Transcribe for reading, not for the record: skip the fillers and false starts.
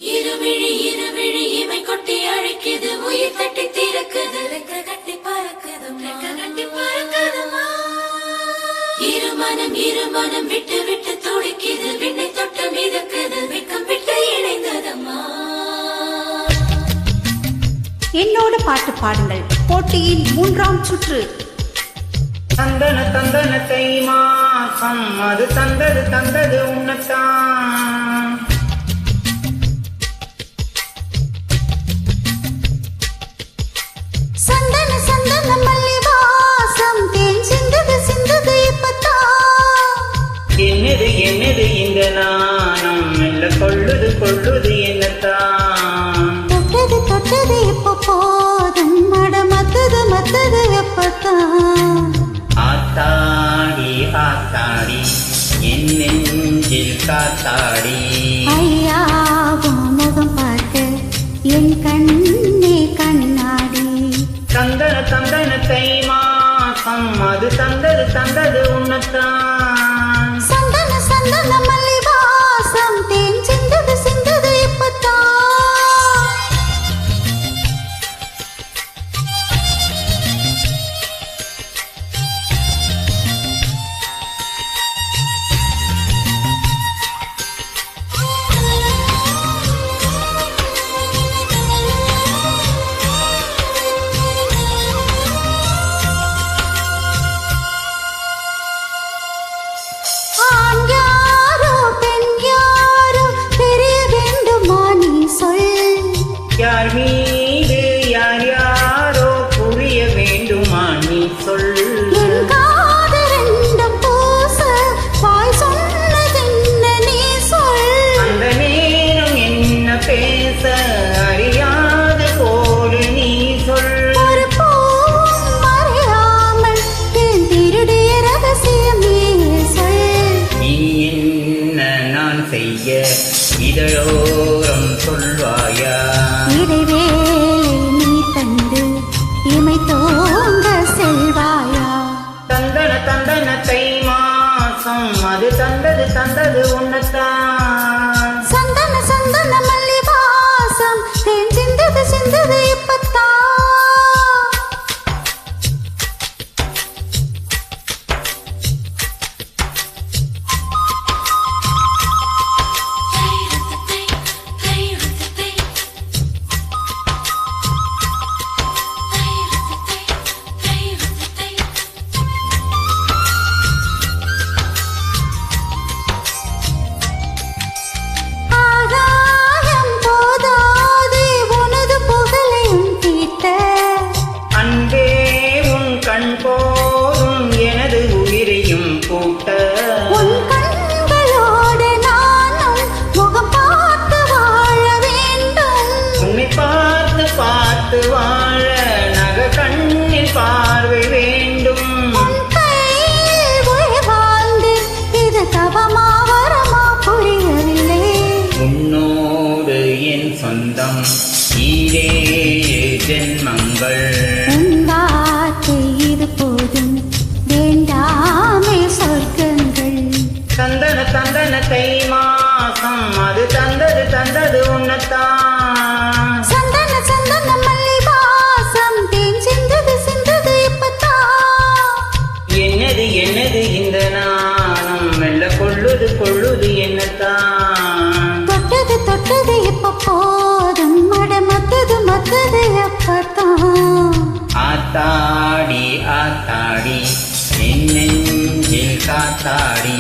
இருவிழி இருவிழி இமை கொட்டி அழைக்குது, உயிர் தட்டி திறக்குது, ரெக்க கட்டி பறக்குதுமா. இருமனம் விட்டு விட்டு துடிக்குது, விண்ணை தொட்டு மிதக்குது, வெக்கம் விட்டு இணைந்ததம்மா. என்னோட பாட்டு பாடுங்கள் போட்டியின் 3ஆம் சுற்று. தந்தன தந்தனத்தை மாசம் அது தந்தது உன்னத்தான். சந்தன சந்தன மல்லி வாசம் தேன் சிந்தது இப்பத்தான். என்னது இந்த நாணம் மெல்ல கொள்ளுது என்னத்தான். தொட்டது இப்ப போதும் மட மத்தது எப்பத்தான். ஆத்தாடி என் நெஞ்சில் காத்தாடி. ஐயா முகம் பார்க்க என் கண்ணே கண்ணாடி. தந்தனத்தை மாசம் அது தந்தது உன்னத்தான். சந்தன சந்தன மல்லி வாசம் தேன் சிந்தது இப்பத்தான். யார் மீது யாரோ புரிய வேண்டுமா நீ சொல். அந்த நேரம் என்ன பேச அறியாது போடு நீ சொல். நீ என்ன நான் செய்ய இதழோரம் சொல்வாயா. தந்தனத்தை மாசம் அது தந்தது உன்னத்தான். சந்தன மல்லி வாசம் தேன் சிந்தது இப்பத்தான். போதும் எனது உயிரையும் கூட்ட. உன் கண்களோடு நானும் முகம் பார்த்து வாழ வேண்டும். உன்னை பார்த்து வாழ நக கண்ணில் பார்வை வேண்டும். உன் கையில் உயிர் வாழ்ந்து இது தவமா வரமா புரியவில்லை. உன்னோடு என் சொந்தம் ஈரே ஜென்மங்கள். போதும் வேண்டாமே சொர்க்கங்கள். தந்தனத்தை மாசம் அது தந்தது உன்னத்தான். சந்தன மல்லி வாசம் தேன் சிந்தது இப்பத்தான். என்னது இந்த நாணம் மெல்ல கொள்ளுது என்னத்தான். தொட்டது இப்ப போதும் மட மத்தது எப்பத்தான். ஆத்தாடி என் நெஞ்சில் காத்தாடி.